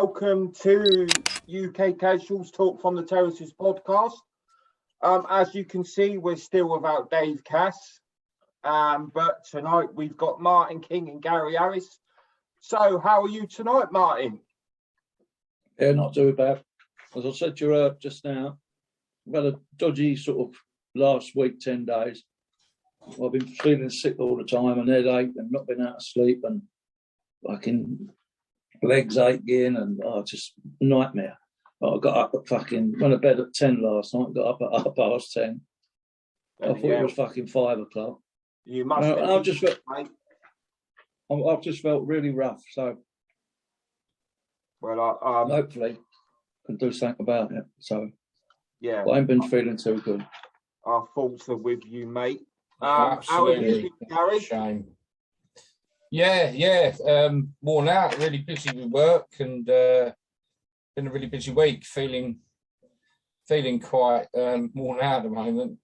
welcome to UK Casuals Talk from the Terraces podcast. As you can see, we're still without Dave Cass, but tonight we've got Martin King and Gary Harris. So how are you tonight, Martin? Yeah, not too bad. As I said to you just now, I've had a dodgy sort of last week, 10 days. I've been feeling sick all the time and headache and not been out of sleep and fucking legs aching and just nightmare. I got up at went to bed at 10 last night, got up at 10:30. I thought it was fucking 5 o'clock. You must I've just felt really rough, so hopefully I can do something about it. So yeah, but I ain't been feeling too good. Our thoughts are with you, mate. Absolutely. How are you, Gary? Shame. Yeah. Worn out, really busy with work, and been a really busy week. Feeling quite worn out at the moment.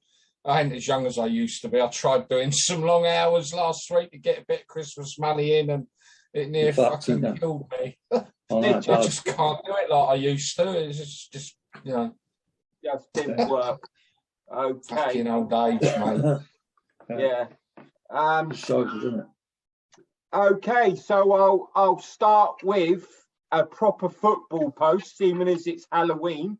I ain't as young as I used to be. I tried doing some long hours last week to get a bit of Christmas money in, and it near fucking killed me. I just can't do it like I used to. It's just just didn't work. Okay. Fucking old age, mate. Yeah. Social, isn't it? Okay, so I'll start with a proper football post, seeming as it's Halloween.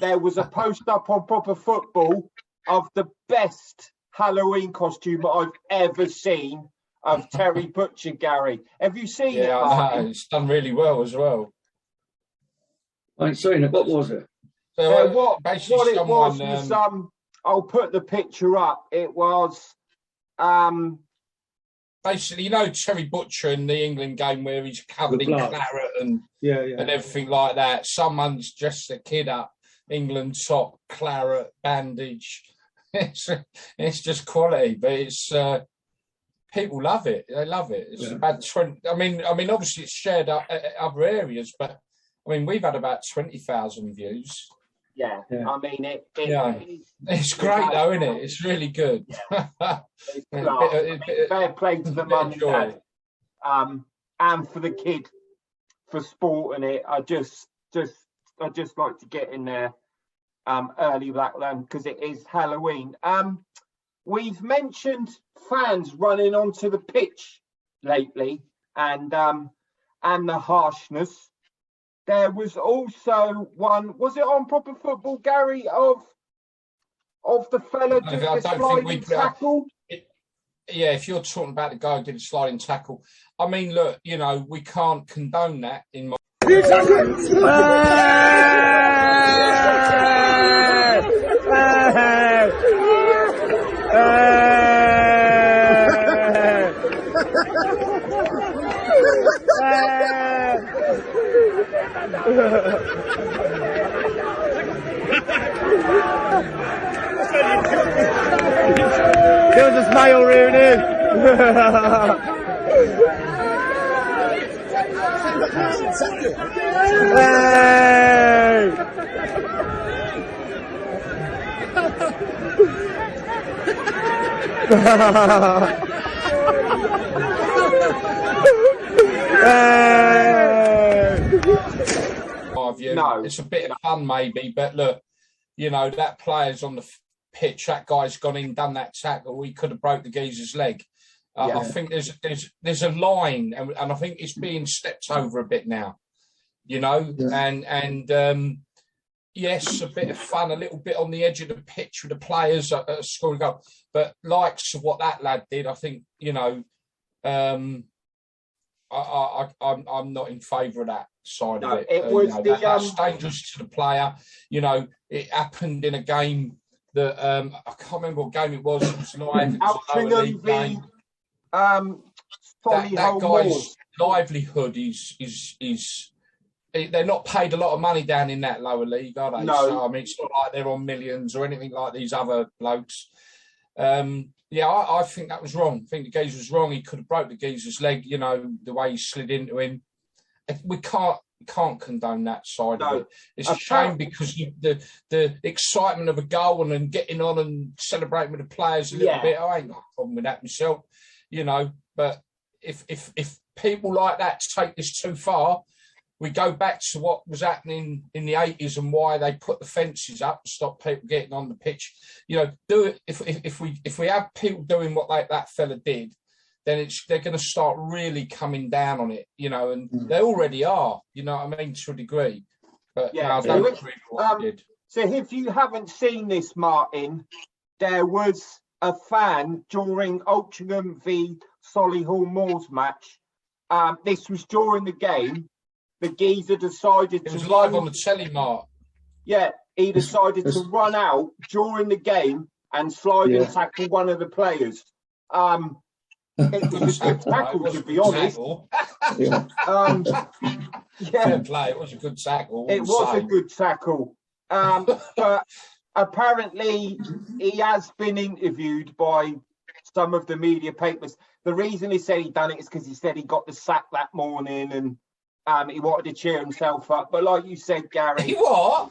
There was a post up on Proper Football of the best Halloween costume I've ever seen of Terry Butcher, Gary. Have you seen it? Yeah, it's done really well as well. I ain't seen it. What was it? So, what it was I'll put the picture up. It was basically, Terry Butcher in the England game where he's covered in claret and everything like that. Someone's dressed a kid up, England top, claret, bandage. It's just quality, but it's people love it. They love it. It's about 20. I mean, obviously it's shared up other areas, but I mean we've had about 20,000 views. Yeah, I mean it's great though, isn't it? It's really good. Yeah. Fair play to the mum and dad, and for the kid for sporting it. I just like to get in there early that then because it is Halloween. We've mentioned fans running onto the pitch lately, and the harshness. There was also one. Was it on Proper Football, Gary? Of the fella doing a sliding tackle. Yeah, if you're talking about the guy who did a sliding tackle, I mean, look, we can't condone that in my. There was a smile rearing No, it's a bit of fun maybe, but look, that player's on the pitch. That guy's gone in, done that tackle. He could have broke the geezer's leg. I think there's a line, and I think it's being stepped over a bit now. And yes, a bit of fun, a little bit on the edge of the pitch with the players scoring goal. But likes of what that lad did, I think I'm not in favour of that side of it. It was that's dangerous to the player. It happened in a game that I can't remember what game it was. It was live. It was a game. That guy's livelihood is they're not paid a lot of money down in that lower league, are they? No. So, I mean, it's not like they're on millions or anything like these other blokes. I think that was wrong. I think the geezer was wrong. He could have broke the geezer's leg, the way he slid into him. We can't condone that side of it. It's a shame because the excitement of a goal and then getting on and celebrating with the players a little bit. I ain't got a problem with that myself, But if people like that take this too far, we go back to what was happening in the 80s and why they put the fences up to stop people getting on the pitch. You know, do it if we have people doing what that fella did, then they're going to start really coming down on it. You know, and they already are. You know what I mean, to a degree. But yeah, no, I don't agree with what he did. So if you haven't seen this, Martin, there was a fan during Altrincham v Solihull Moors match. This was during the game. The geezer decided it was live on the telly, Mark. Yeah, he decided to run out during the game and slide and tackle one of the players. It was a good tackle, to be honest. Fair play. It was a good tackle. It was a good tackle. But apparently he has been interviewed by some of the media papers. The reason he said he done it is because he said he got the sack that morning and he wanted to cheer himself up. But like you said, Gary... He what?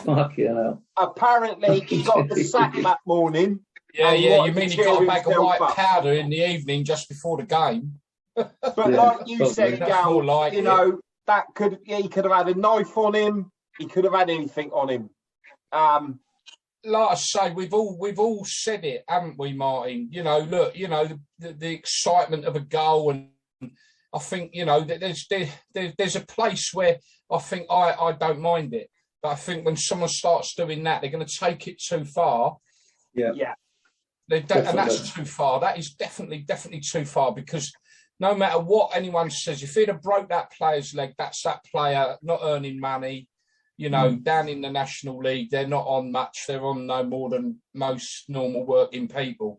Fucking hell. Apparently he got the sack that morning. Yeah, you mean he got a bag of white powder in the evening just before the game? But like you said, Gal, you know, he could have had a knife on him. He could have had anything on him. Like I say, we've all said it, haven't we, Martin? You know, look, you know, the excitement of a goal, and I think, you know, there's a place where I think I don't mind it, but I think when someone starts doing that, they're going to take it too far. Yeah. And that's too far. That is definitely too far, because no matter what anyone says, if he'd have broke that player's leg, that's that player not earning money. You know, down in the National League, they're not on much. They're on no more than most normal working people.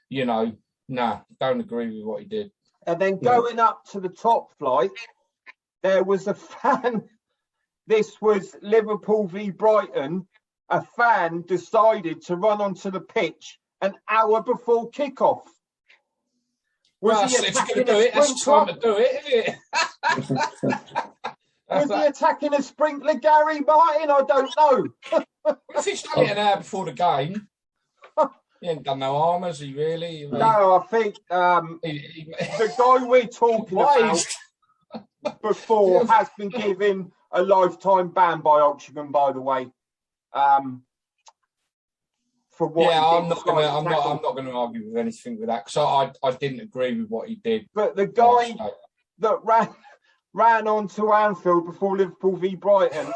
You know, don't agree with what he did. And then going up to the top flight, there was a fan. This was Liverpool v Brighton. A fan decided to run onto the pitch an hour before kickoff. Was he attacking that's time to do it, isn't it? Was he attacking a sprinkler, Gary Martin? I don't know. If he's done it an hour before the game, he ain't done no harm, has he, really? No, I think the guy we're talking about before has been given a lifetime ban by Altrincham, by the way. For what I'm not going to argue with anything with that, because I didn't agree with what he did. But the guy that ran onto Anfield before Liverpool v Brighton,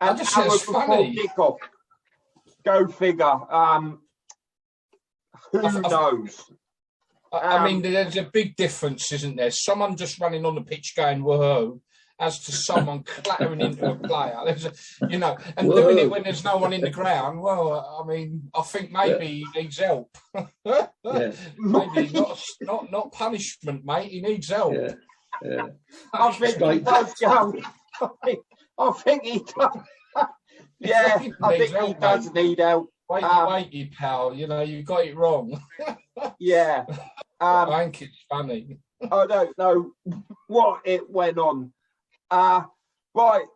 and just hour before kickoff. Go figure. Who knows? I mean, there's a big difference, isn't there? Someone just running on the pitch going woohoo, as to someone clattering into a player. You know, and doing it when there's no one in the ground. Well, I mean, I think maybe he needs help. Maybe not punishment, mate. He needs help. Yeah. I think he does go. I think he does. Yeah, I think he does need help. Wait, pal. You know, you got it wrong. Yeah. I think it's funny. I don't know what it went on. Right.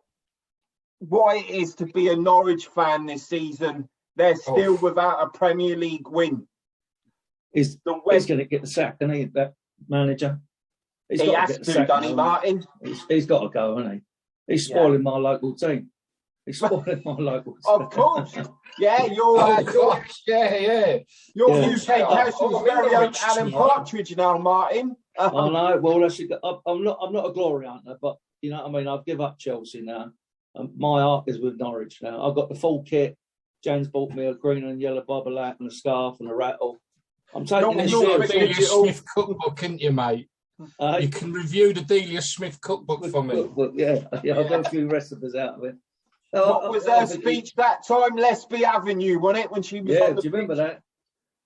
What it is to be a Norwich fan this season, they're still without a Premier League win. He's going to get the sack, isn't he, that manager? He has to, doesn't he, Martin? He's got to go, hasn't he? He's spoiling my local team. He's spoiling my local team. Of course. Yeah, your UK Council's very own Alan Partridge now, Martin. I know. Well, I'm not a glory hunter, but you know what I mean. I've given up Chelsea now. My heart is with Norwich now. I've got the full kit. James bought me a green and yellow bubble hat and a scarf and a rattle. I'm taking this serious. Delia Smith cookbook, can't you, mate? You can review the Delia Smith cookbook for me. Yeah, I've got a few recipes out of it. What was her speech that time? Lesby Avenue, wasn't it? When she was on the do you remember that?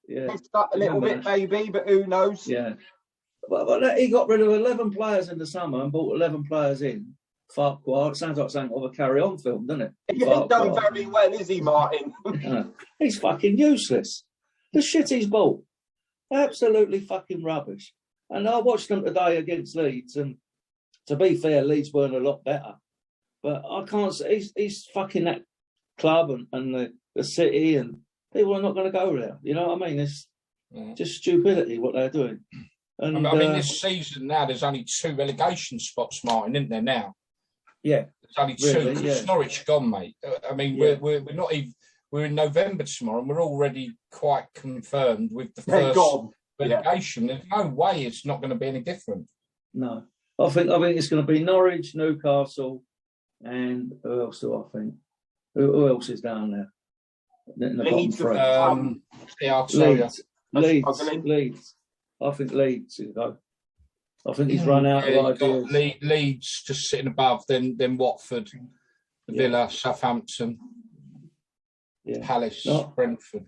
Yeah. Missed up a little bit, maybe, but who knows? Yeah. Well, he got rid of 11 players in the summer and bought 11 players in. Farquhar. It sounds like something of a Carry On film, doesn't it? He ain't done very well, is he, Martin? He's fucking useless. The shit he's bought. Absolutely fucking rubbish. And I watched them today against Leeds, and to be fair, Leeds weren't a lot better. But I can't say he's fucking that club and the city, and people are not going to go there. You know what I mean? It's just stupidity what they're doing. And I mean, this season now, there's only 2 relegation spots, Martin, isn't there now? Yeah. There's only 2 because Norwich gone, mate. I mean, we're not even... We're in November tomorrow, and we're already quite confirmed with the first relegation. There's no way it's not going to be any different. No, I think it's going to be Norwich, Newcastle, and who else do I think? Who else is down there? In the bottom three. I'll tell you. Leeds. I think Leeds is go. I think he's run out of ideas. Leeds just sitting above, then Watford, Villa, Southampton. Yeah. Palace, Brentford.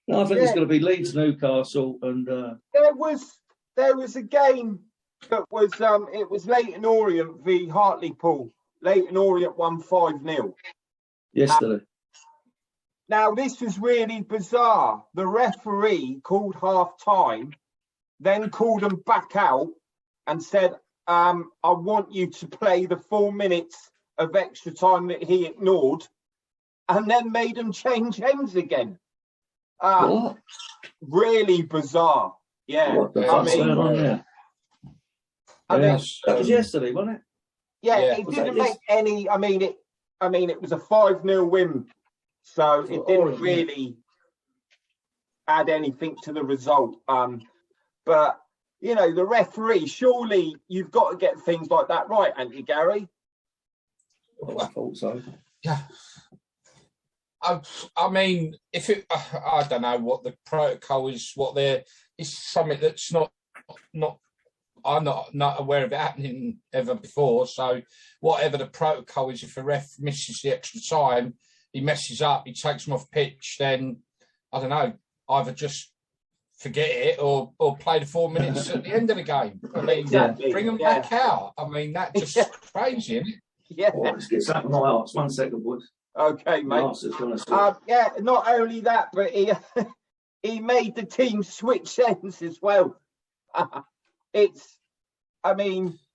No, I think it's going to be Leeds, Newcastle, and there was a game that was it was Leyton Orient v Hartlepool. Leyton Orient won 5-0 yesterday. Now this was really bizarre. The referee called half time, then called them back out and said, "I want you to play the 4 minutes of extra time that he ignored." And then made them change ends again. What? Really bizarre. Yeah. What the fuck's going on there? That was yesterday, wasn't it? Yeah, it didn't make any. I mean, it was a 5-0 win, so it didn't really add anything to the result. But you know, the referee. Surely you've got to get things like that right, ain't you, Gary? Well, I thought so. Yeah. I mean, I don't know what the protocol is. It's something that's not. I'm not aware of it happening ever before. So, whatever the protocol is, if a ref misses the extra time, he messes up, he takes him off pitch. Then I don't know. Either just forget it or play the 4 minutes at the end of the game. I mean, bring them back out. I mean, that's just crazy, isn't it? Yeah. Oh, let's get something my arse. 1 second, boys. Okay, mate. Not only that, but he made the team switch ends as well. It's absolutely.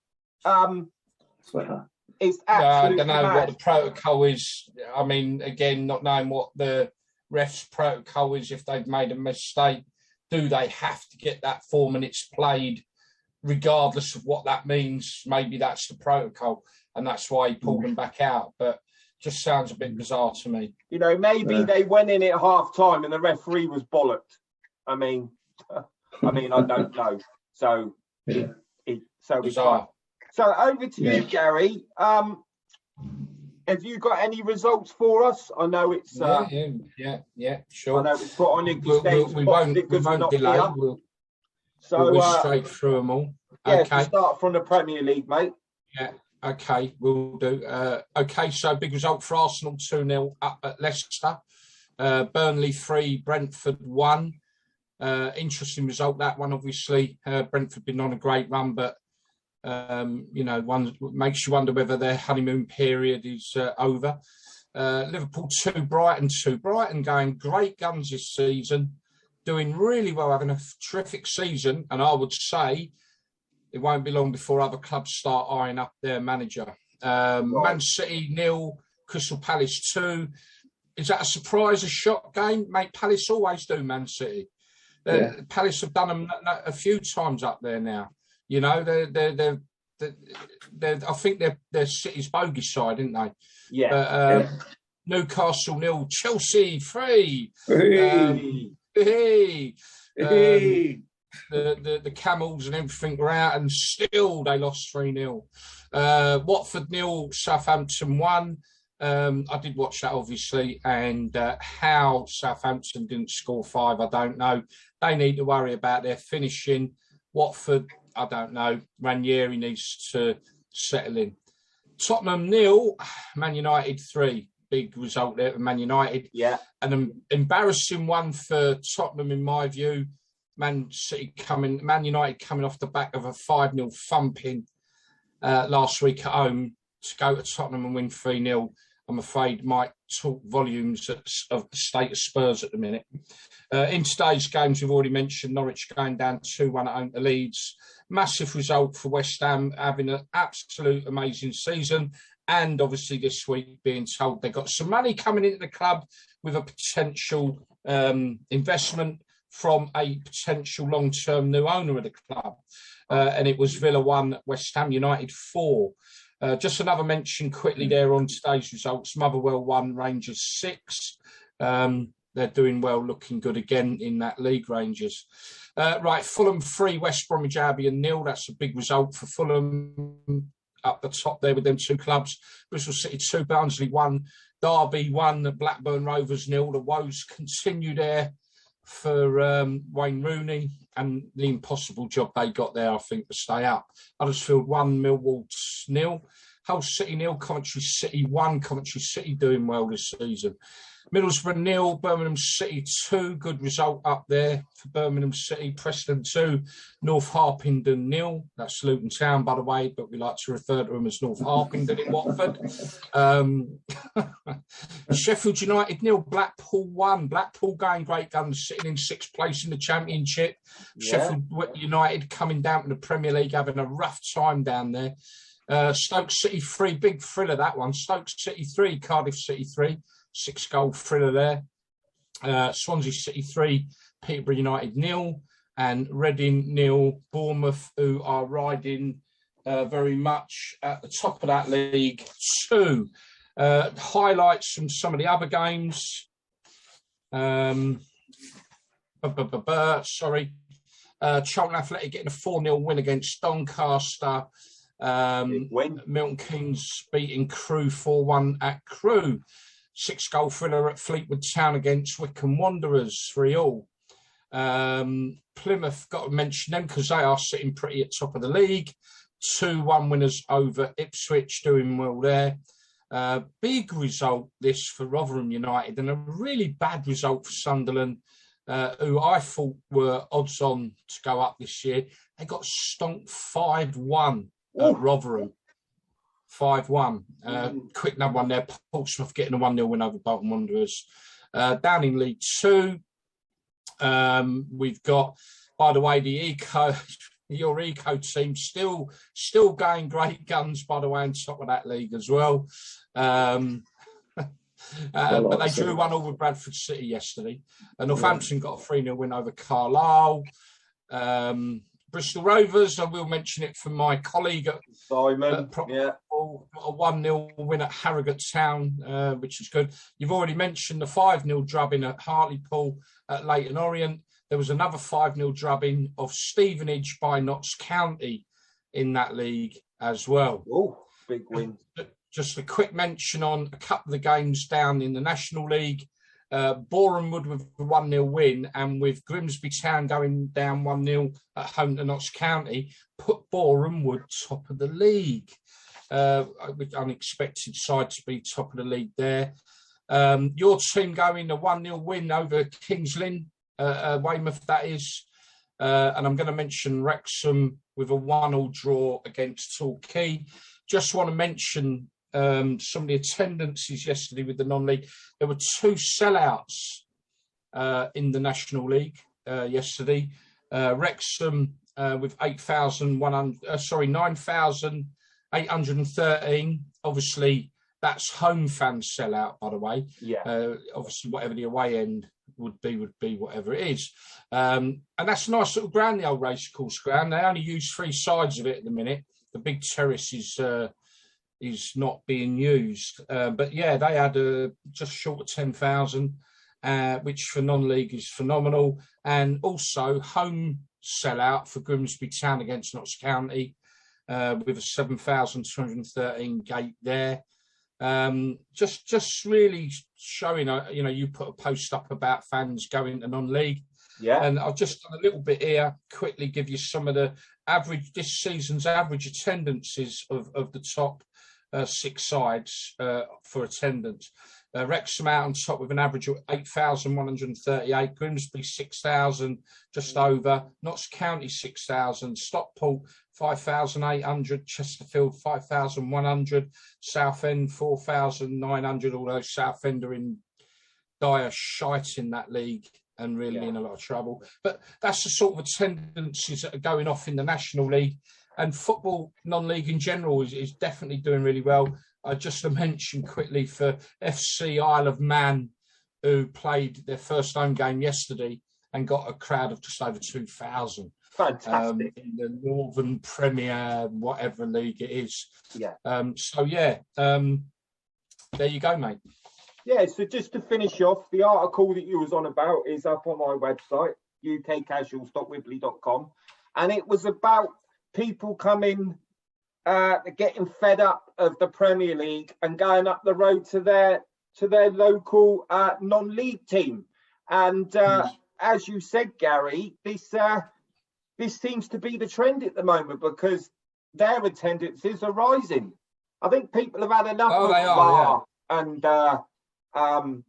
I don't know what the protocol is. I mean, again, not knowing what the ref's protocol is, if they've made a mistake, do they have to get that 4 minutes played, regardless of what that means? Maybe that's the protocol, and that's why he pulled them back out. But just sounds a bit bizarre to me. You know, maybe they went in at half time and the referee was bollocked. I mean, I don't know. So, bizarre. So over to you, Gary. Have you got any results for us? I know it's yeah, sure. I know it's put on your we won't delay. We'll go straight through them all. Yeah, okay. Start from the Premier League, mate. Yeah. Okay, we'll do. Okay, so big result for Arsenal, 2-0 up at Leicester. Burnley 3, Brentford 1. Interesting result, that one, obviously. Brentford been on a great run, but, one makes you wonder whether their honeymoon period is over. Liverpool 2, Brighton 2. Brighton going great guns this season, doing really well, having a terrific season, and I would say it won't be long before other clubs start eyeing up their manager. Man City 0, Crystal Palace 2. Is that a surprise, a shock game? Mate, Palace always do, Man City. Palace have done them a few times up there now. You know, they're I think they're City's bogey side, aren't they? Yeah. Newcastle 0, Chelsea 3. The Camels and everything were out, and still they lost 3-0. Watford 0, Southampton 1. I did watch that, obviously, and how Southampton didn't score 5, I don't know. They need to worry about their finishing. Watford, I don't know. Ranieri needs to settle in. Tottenham 0, Man United 3. Big result there for Man United. Yeah. And an embarrassing one for Tottenham, in my view. Man United coming off the back of a 5-0 thumping last week at home to go to Tottenham and win 3-0. I'm afraid might talk volumes of the state of Spurs at the minute. In today's games, we've already mentioned Norwich going down 2-1 at home to Leeds. Massive result for West Ham, having an absolute amazing season. And obviously this week being told they've got some money coming into the club with a potential investment from a potential long-term new owner of the club. And it was Villa 1, West Ham United 4. Just another mention quickly there on today's results. Motherwell 1, Rangers 6. They're doing well, looking good again in that league, Rangers. Right, Fulham 3, West Bromwich Albion 0. That's a big result for Fulham up the top there with them two clubs. Bristol City 2, Barnsley 1, Derby 1, Blackburn Rovers 0. The woes continue there for Wayne Rooney and the impossible job they got there, I think, to stay up. Huddersfield 1, Millwall 0. Hull City 0, Coventry City 1. Coventry City doing well this season. Middlesbrough 0, Birmingham City 2. Good result up there for Birmingham City. Preston 2, North Harpington 0. That's Luton Town, by the way, but we like to refer to them as North Harpington in Watford. Sheffield United 0, Blackpool 1. Blackpool going great guns, sitting in 6th place in the Championship. Yeah. Sheffield United coming down to the Premier League, having a rough time down there. Stoke City 3, big thriller that one. Stoke City 3, Cardiff City 3. 6-goal thriller there. Swansea City 3, Peterborough United 0, and Reading 0, Bournemouth, who are riding very much at the top of that league 2. Highlights from some of the other games. Charlton Athletic getting a 4-0 win against Doncaster. Milton Keynes beating Crewe 4-1 at Crewe. 6-goal thriller at Fleetwood Town against Wycombe Wanderers, 3-3. Plymouth, got to mention them because they are sitting pretty at top of the league. 2-1 winners over Ipswich, doing well there. Big result this for Rotherham United, and a really bad result for Sunderland, who I thought were odds on to go up this year. They got stomped 5-1 at Rotherham. 5-1. Quick number one there. Portsmouth getting a 1-0 win over Bolton Wanderers. Down in League 2, we've got, by the way, your Eco team still going great guns, by the way, on top of that league as well. But they drew 1-1 with Bradford City yesterday. Northampton got a 3-0 win over Carlisle. Bristol Rovers, I will mention it from my colleague Simon. A 1-0 win at Harrogate Town, which is good. You've already mentioned the 5-0 drubbing at Hartlepool at Leyton Orient. There was another 5-0 drubbing of Stevenage by Notts County in that league as well. Oh, big win. Just a quick mention on a couple of the games down in the National League. Boreham Wood with a 1-0 win, and with Grimsby Town going down 1-0 at home to Notts County, put Boreham Wood top of the league. With unexpected side to be top of the league there. Your team going a 1-0 win over Kings Lynn, Weymouth that is. And I'm going to mention Wrexham with a 1-1 draw against Torquay. Just want to mention some of the attendances yesterday with the non-league. There were 2 sellouts in the National League yesterday. Wrexham with 9,813. Obviously, that's home fans sellout, by the way. Yeah. Obviously, whatever the away end would be whatever it is. And that's a nice little ground, the old racecourse ground. They only use 3 sides of it at the minute. The big terrace is not being used. But yeah, they had just short of 10,000, which for non-league is phenomenal. And also home sellout for Grimsby Town against Notts County with a 7,213 gate there. Just really showing, you put a post up about fans going to non-league. Yeah. And I've just done a little bit here, quickly give you some of the this season's average attendances of the top 6 sides for attendance. Wrexham out on top with an average of 8,138, Grimsby 6,000, just over, Notts County 6,000, Stockport 5,800, Chesterfield 5,100, Southend 4,900, although Southend are in dire shite in that league and really in a lot of trouble. But that's the sort of attendances that are going off in the National League. And football, non-league in general, is definitely doing really well. I just mentioned quickly for FC Isle of Man, who played their first home game yesterday, and got a crowd of just over 2,000. Fantastic. In the Northern Premier, whatever league it is. Yeah. There you go, mate. Yeah, so just to finish off, the article that you was on about is up on my website, ukcasuals.wibbly.com, and it was about people coming, getting fed up of the Premier League and going up the road to their local non-league team. And as you said, Gary, this seems to be the trend at the moment because their attendances are rising. I think people have had enough of bar and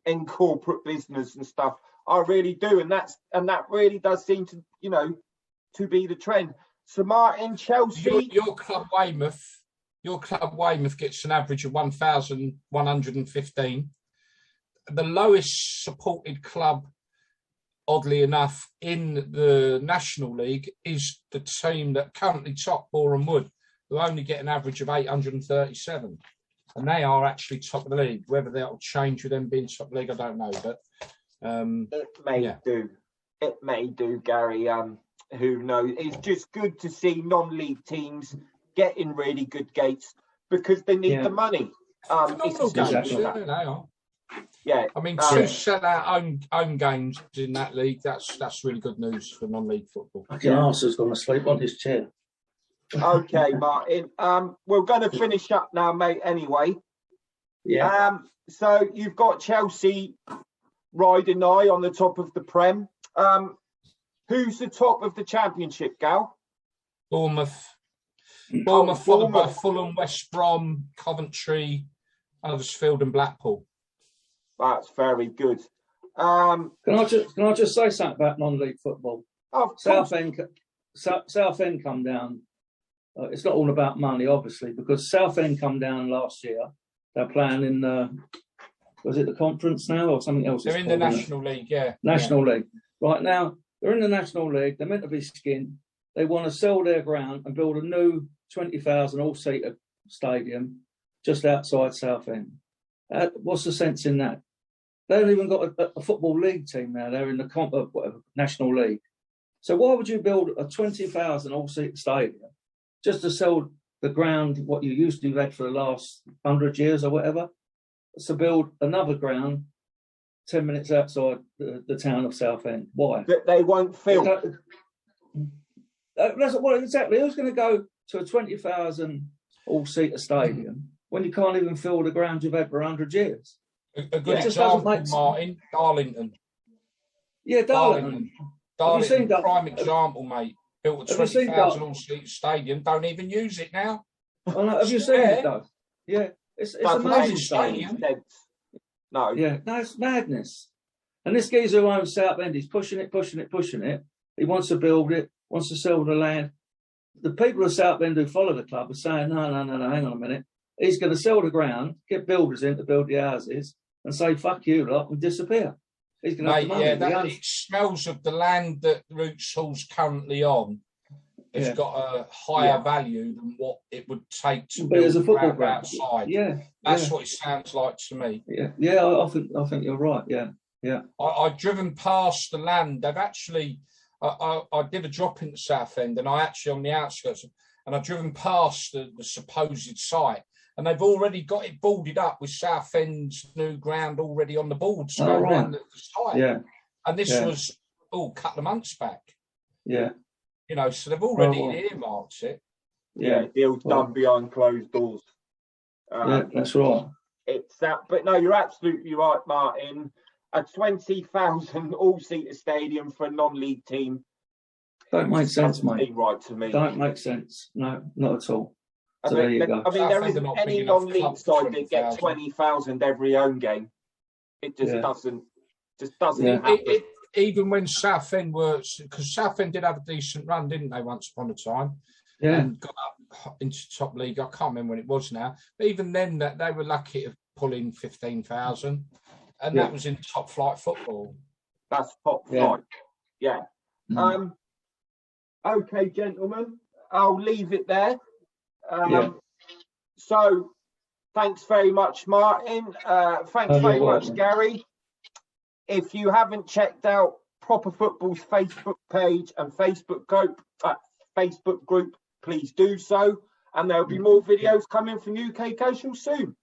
in corporate business and stuff. I really do, and that really does seem to to be the trend. So Martin, Chelsea, your club Weymouth gets an average of 1,115. The lowest supported club, oddly enough, in the National League is the team that currently top Boreham Wood, who only get an average of 837. And they are actually top of the league. Whether that'll change with them being top of the league, I don't know. But it may do. It may do, Gary. Who knows? It's just good to see non-league teams getting really good gates because they need the money. Yeah, I mean, to sell out own games in that league, that's really good news for non-league football. Fucking arse's gone to sleep on his chair. Okay, Martin. We're going to finish up now, mate. Anyway. Yeah. So you've got Chelsea riding high on the top of the Prem. Who's the top of the Championship, Gal? Bournemouth, followed by Fulham, West Brom, Coventry, Huddersfield, and Blackpool. That's very good. Can I just say something about non-league football? Southend come down. It's not all about money, obviously, because Southend come down last year. They're playing in was it the conference now or something else? They're in the National League, yeah. National League. Right now, they're in the National League. They're meant to be skinned. They want to sell their ground and build a new 20,000 all-seater stadium just outside Southend. What's the sense in that? They haven't even got a football league team now. They're in the National League. So why would you build a 20,000 all-seater stadium just to sell the ground, what you used to have had for the last 100 years or whatever, to build another ground 10 minutes outside the town of Southend? Why? That they won't fill. That's what exactly. Who's going to go to a 20,000 all-seater stadium when you can't even fill the ground you've had for 100 years? A good example, Martin, Darlington. Yeah, Darlington. Darlington, prime example, mate. Built a 20,000 all-seater stadium, don't even use it now. Have you seen it, though? Yeah, it's amazing stadium. No. Yeah, no, it's madness. And this geezer who owns Southend, he's pushing it. He wants to build it, wants to sell the land. The people of Southend who follow the club are saying, no, hang on a minute. He's going to sell the ground, get builders in to build the houses, and say, fuck you lot, and disappear. He's going to have the money. It smells of the land that Roots Hall's currently on. It's got a higher value than what it would take to build a football ground outside. Yeah, that's what it sounds like to me. Yeah. I think you're right. Yeah. I've driven past the land. They've actually, I did a drop into Southend, and I actually on the outskirts, and I've driven past the supposed site, and they've already got it boarded up with Southend's new ground already on the boards around the site. Yeah, and this was a couple of months back. Yeah. So they've already earmarked it. Yeah, deals done behind closed doors. That's right. It's that, but no, you're absolutely right, Martin. A 20,000 all-seater stadium for a non-league team don't make sense, mate. Right to me. Don't make sense. No, not at all. So there you go. I mean, there isn't any non-league side that get 20,000 every home game. It just doesn't. Happen. Even when Southend because Southend did have a decent run, didn't they, once upon a time? Yeah. And got up into top league. I can't remember when it was now. But even then, that they were lucky to pull in 15,000. And that was in top flight football. That's top flight. Yeah. Okay, gentlemen. I'll leave it there. So, thanks very much, Martin. Thanks very much, Gary. If you haven't checked out Proper Football's Facebook page and Facebook group, please do so. And there'll be more videos coming from UK Casual soon.